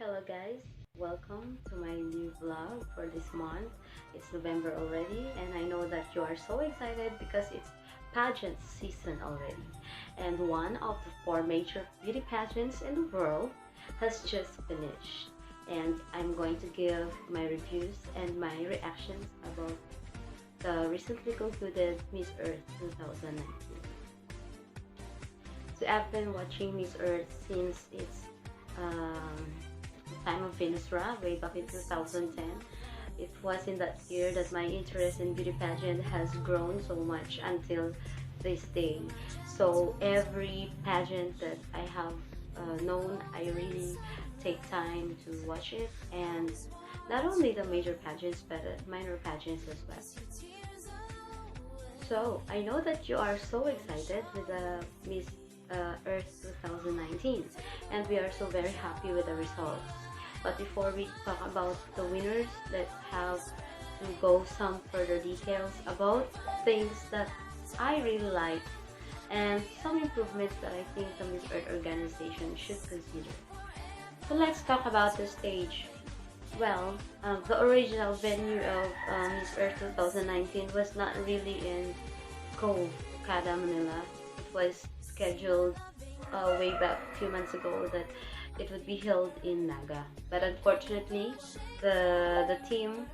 Hello guys, welcome to my new vlog for this month. It's November already and I know that you are so excited because it's pageant season already. And one of the four major beauty pageants in the world has just finished. And I'm going to give my reviews and my reactions about the recently concluded Miss Earth 2019. So I've been watching Miss Earth since its um, time of Venus Ra way back in 2010. It was in that year that my interest in beauty pageant has grown so much until this day. So every pageant that I have known, I really take time to watch it, and not only the major pageants but minor pageants as well. So I know that you are so excited with the Miss Earth 2019, and we are so very happy with the results. But before we talk about the winners, let's have to go some further details about things that I really like and some improvements that I think the Miss Earth organization should consider. So let's talk about the stage. Well, the original venue of Miss Earth 2019 was not really in Cove, Okada, Manila. It was scheduled way back a few months ago that it would be held in Naga. But unfortunately, the team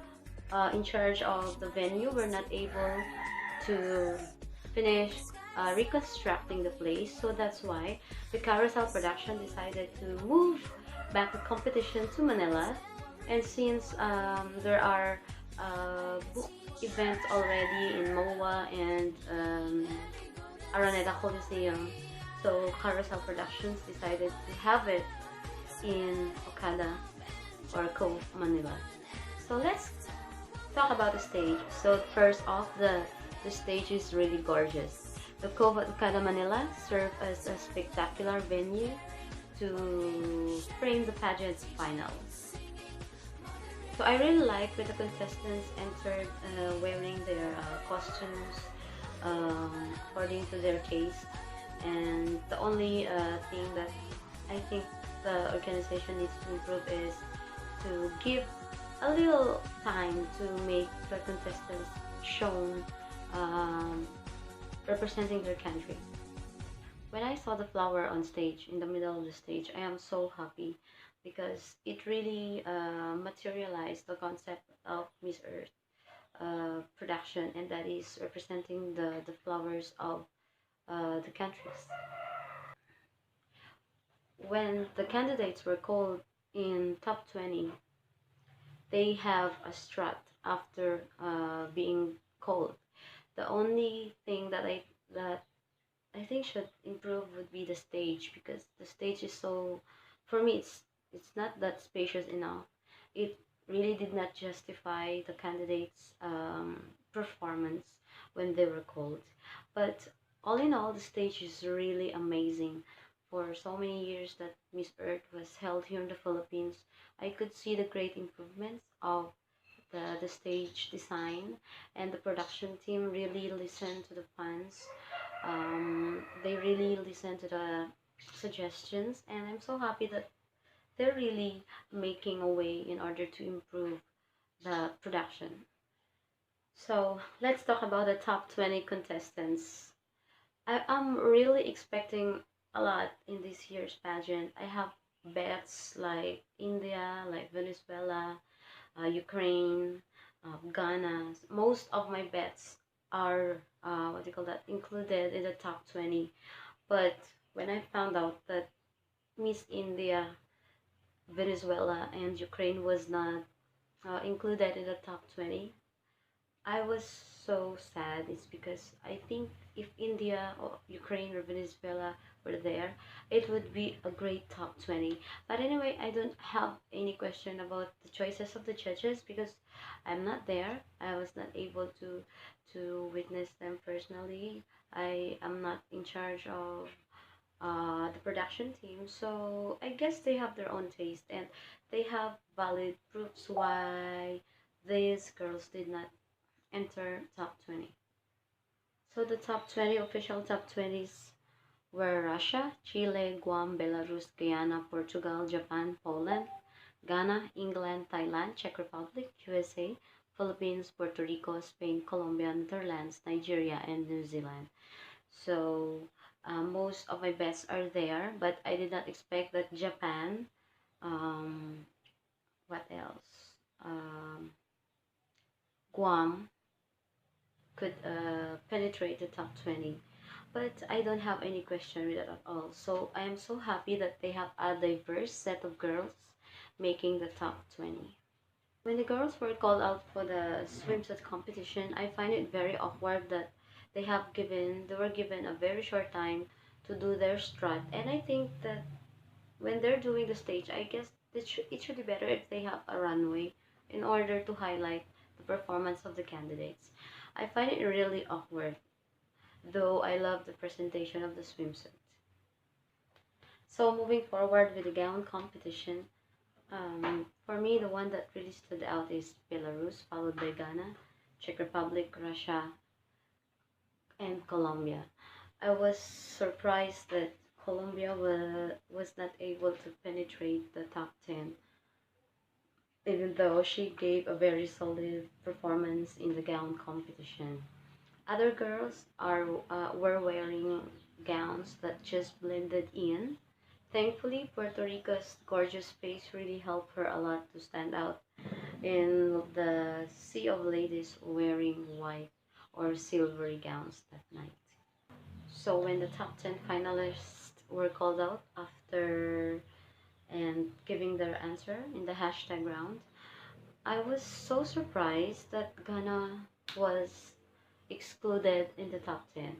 in charge of the venue were not able to finish reconstructing the place. So that's why the Carousel production decided to move back the competition to Manila. And since there are book events already in MOA and Araneta Coliseum, so Carousel Productions decided to have it in Okada or Cove, Manila. So let's talk about the stage. So first off, the stage is really gorgeous. The Cove at Okada, Manila served as a spectacular venue to frame the pageant's finals. So I really like when the contestants entered wearing their costumes according to their taste. And the only thing that I think the organization needs to improve is to give a little time to make the contestants shown um, representing their country. When I saw the flower on stage, in the middle of the stage, I am so happy because it really materialized the concept of Miss Earth production, and that is representing the flowers of the countries. When the candidates were called in top 20, they have a strut after being called. The only thing that I think should improve would be the stage, because the stage is so, for me, it's not that spacious enough. It really did not justify the candidates' performance when they were called. But all in all, the stage is really amazing. For so many years that Miss Earth was held here in the Philippines, I could see the great improvements of the stage design, and the production team really listened to the fans. They really listen to the suggestions, and I'm so happy that they're really making a way in order to improve the production. So let's talk about the top 20 contestants. I'm really expecting a lot in this year's pageant. I have bets like India, like Venezuela, Ukraine, Ghana. Most of my bets are what do you call that, included in the top 20. But when I found out that Miss India, Venezuela, and Ukraine was not included in the top 20, I was so sad. It's because I think if India or Ukraine or Venezuela were there, it would be a great top 20. But anyway, I don't have any question about the choices of the judges because I'm not there. I was not able to witness them personally. I am not in charge of the production team, so I guess they have their own taste and they have valid proofs why these girls did not enter top 20. So the top 20 official top 20s were Russia, Chile, Guam, Belarus, Guyana, Portugal, Japan, Poland, Ghana, England, Thailand, Czech Republic, USA, Philippines, Puerto Rico, Spain, Colombia, Netherlands, Nigeria, and New Zealand. So most of my bets are there, but I did not expect that Japan, um, what else? Guam could penetrate the top 20. But I don't have any question with that at all. So I am so happy that they have a diverse set of girls making the top 20. When the girls were called out for the swimsuit competition, I find it very awkward that they were given a very short time to do their strut, and I think that when they're doing the stage, I guess it should be better if they have a runway in order to highlight the performance of the candidates. I find it really awkward, though I love the presentation of the swimsuit. So moving forward with the gown competition, for me, the one that really stood out is Belarus, followed by Ghana, Czech Republic, Russia, and Colombia. I was surprised that Colombia was not able to penetrate the top 10, even though she gave a very solid performance in the gown competition. Other girls were wearing gowns that just blended in. Thankfully, Puerto Rico's gorgeous face really helped her a lot to stand out in the sea of ladies wearing white or silvery gowns that night. So when the top 10 finalists were called out after and giving their answer in the hashtag round, I was so surprised that Ghana was excluded in the top 10.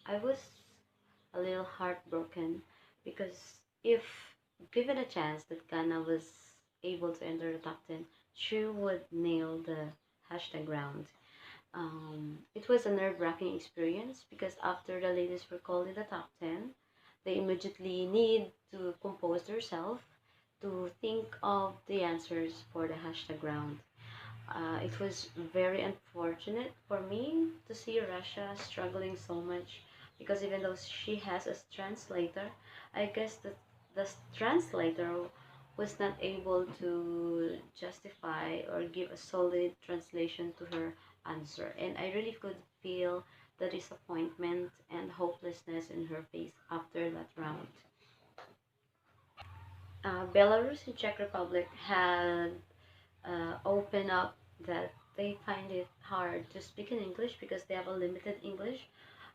I was a little heartbroken because if given a chance that Ghana was able to enter the top 10, she would nail the hashtag round. It was a nerve-wracking experience because after the ladies were called in the top 10, they immediately need to compose themselves to think of the answers for the hashtag round. It was very unfortunate for me to see Russia struggling so much because even though she has a translator, I guess that the translator was not able to justify or give a solid translation to her answer. And I really could feel the disappointment and hopelessness in her face after that round. Belarus and Czech Republic had opened up that they find it hard to speak in English because they have a limited English,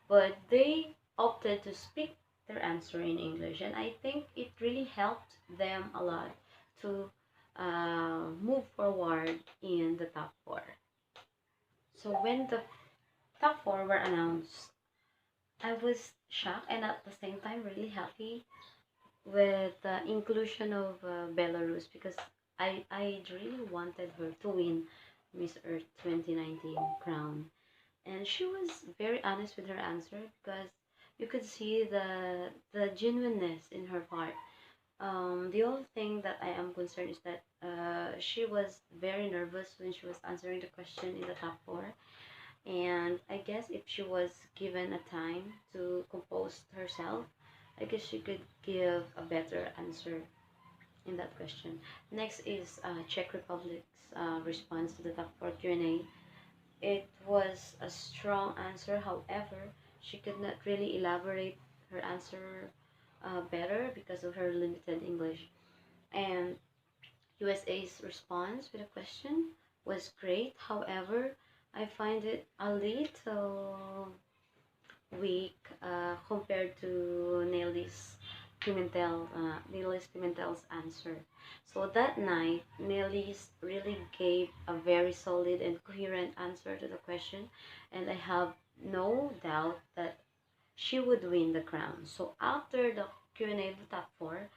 but they opted to speak their answer in English, and I think it really helped them a lot to move forward in the top four. So when the top four were announced, I was shocked and at the same time really happy with the inclusion of Belarus because I really wanted her to win Miss Earth 2019 crown. And she was very honest with her answer because you could see the genuineness in her part. The only thing that I am concerned is that she was very nervous when she was answering the question in the top four. And I guess if she was given a time to compose herself, I guess she could give a better answer in that question. Next is Czech Republic's response to the top four Q&A. It was a strong answer, however, she could not really elaborate her answer better because of her limited English. And USA's response with a question was great, however, I find it a little weak compared to Nelly's Pimentel's answer. So that night, Nelly's really gave a very solid and coherent answer to the question, and I have no doubt that she would win the crown. So after the Q&A of the top four,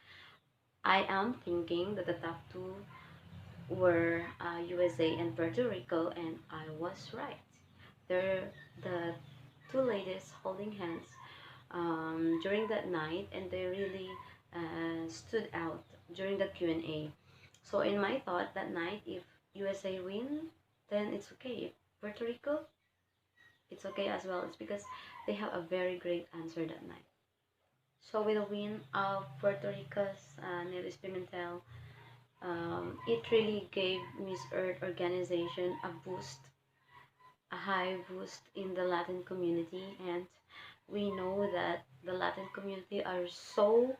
I am thinking that the top two were USA and Puerto Rico, and I was right. They're the two ladies holding hands during that night, and they really stood out during the Q&A. So in my thought that night, if USA win, then it's okay. If Puerto Rico, it's okay as well. It's because they have a very great answer that night. So with the win of Puerto Rico's Nelis Pimentel, it really gave Miss Earth organization a high boost in the Latin community, and we know that the Latin community are so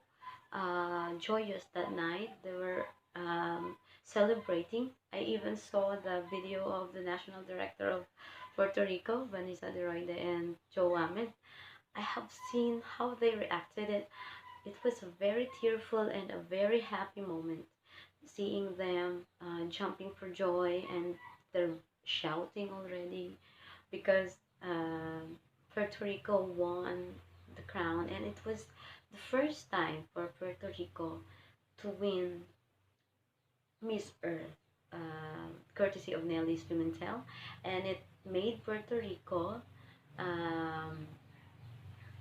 joyous that night. They were celebrating. I even saw the video of the national director of Puerto Rico, Vanessa de Roide, and Joe Ahmed. I have seen how they reacted. It was a very tearful and a very happy moment, seeing them jumping for joy, and they're shouting already because Puerto Rico won the crown, and it was the first time for Puerto Rico to win Miss Earth, courtesy of Nelly Pimentel, and it made Puerto Rico um,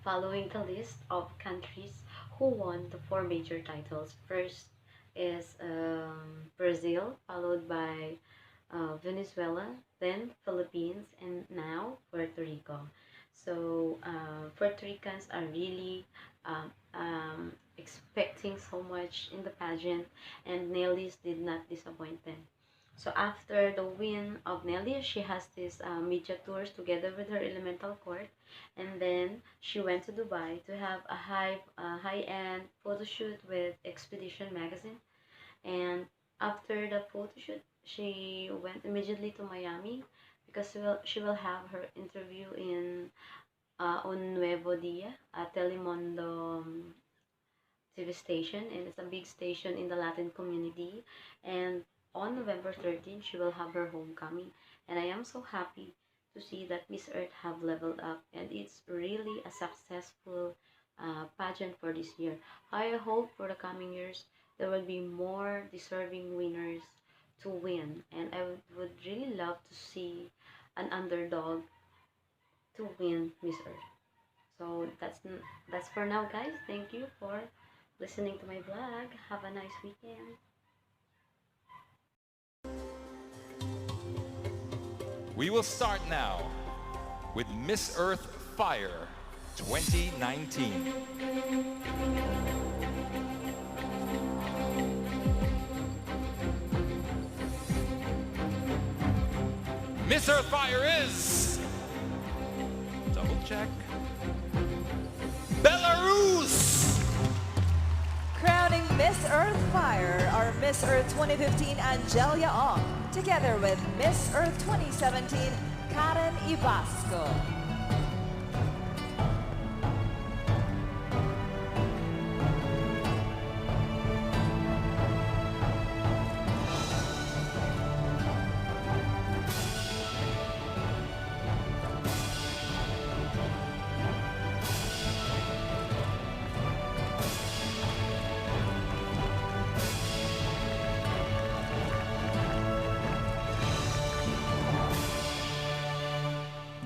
following the list of countries who won the four major titles. First is Brazil, followed by Venezuela, then Philippines, and now Puerto Rico. So Puerto Ricans are really expecting so much in the pageant, and Nelly's did not disappoint them. So after the win of Nelly, she has this media tours together with her elemental court, and then she went to Dubai to have a high-end photo shoot with Expedition magazine. And after the photo shoot, she went immediately to Miami because she will have her interview in on Nuevo Dia, a Telemundo TV station, and it's a big station in the Latin community. And on November 13th, she will have her homecoming, and I am so happy to see that Miss Earth have leveled up, and it's really a successful pageant for this year. I hope for the coming years there will be more deserving winners to win, and I would really love to see an underdog to win Miss Earth. So that's for now, guys. Thank you for listening to my vlog. Have a nice weekend. We will start now with Miss Earth Fire 2019. Miss Earth Fire is, double check, Belarus! Crowning Miss Earth Fire are Miss Earth 2015 Angelia Ong, together with Miss Earth 2017 Karen Ibasco.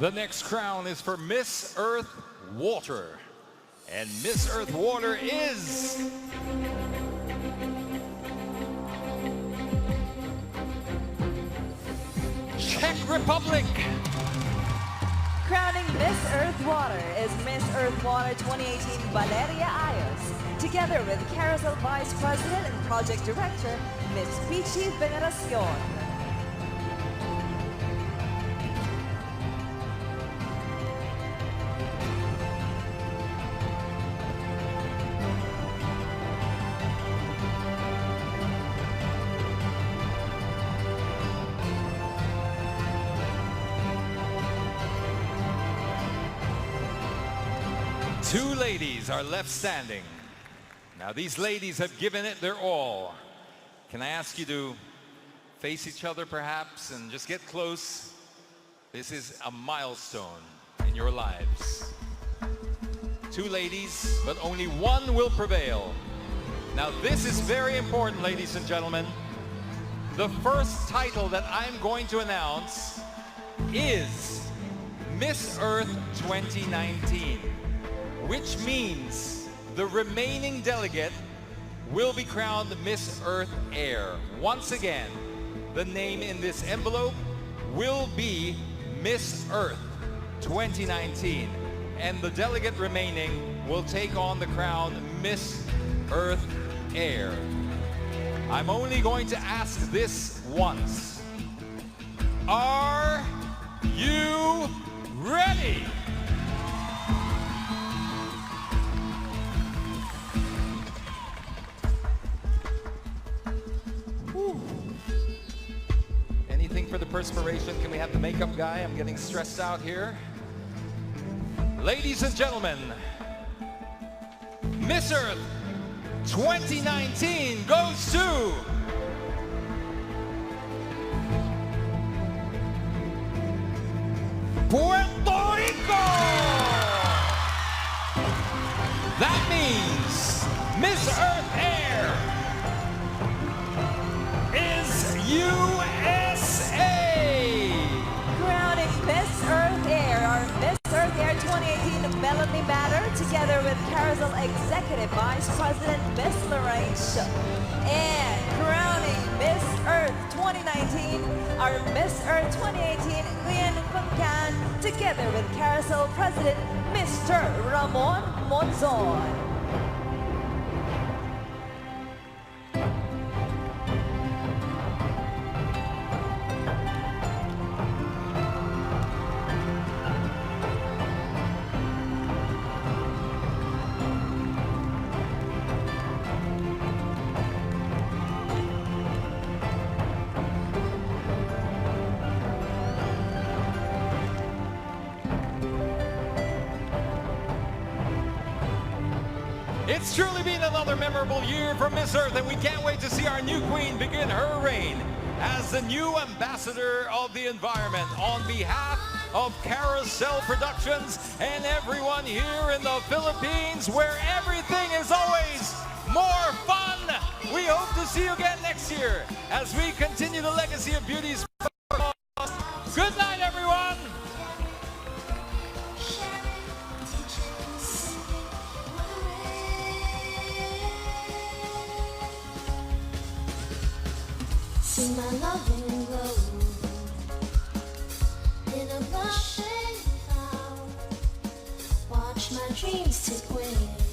The next crown is for Miss Earth Water. And Miss Earth Water is... Czech Republic! Crowning Miss Earth Water is Miss Earth Water 2018 Valeria Ayos, together with Carousel Vice President and Project Director, Miss Pichi Veneracion. Two ladies are left standing. Now these ladies have given it their all. Can I ask you to face each other perhaps and just get close? This is a milestone in your lives. Two ladies, but only one will prevail. Now this is very important, ladies and gentlemen. The first title that I'm going to announce is Miss Earth 2019. Which means the remaining delegate will be crowned Miss Earth Air. Once again, the name in this envelope will be Miss Earth 2019. And the delegate remaining will take on the crown Miss Earth Air. I'm only going to ask this once. Are you ready? Whew. Anything for the perspiration? Can we have the makeup guy? I'm getting stressed out here. Ladies and gentlemen, Miss Earth 2019 goes to Puerto Rico! That means Miss Earth Air is USA! Crowning Miss Earth Air, our Miss Earth Air 2018 Melanie Matter, together with Carousel Executive Vice President Miss Lorraine Shook. And crowning Miss Earth 2019, our Miss Earth 2018 Nguyen Phung Can, together with Carousel President Mr. Ramon Monzon. It's truly been another memorable year for Miss Earth, and we can't wait to see our new queen begin her reign as the new ambassador of the environment. On behalf of Carousel Productions and everyone here in the Philippines, where everything is always more fun, we hope to see you again next year as we continue the legacy of beauty's. Good night, everyone! See my loving glow in a rushing cloud. Watch my dreams take wing.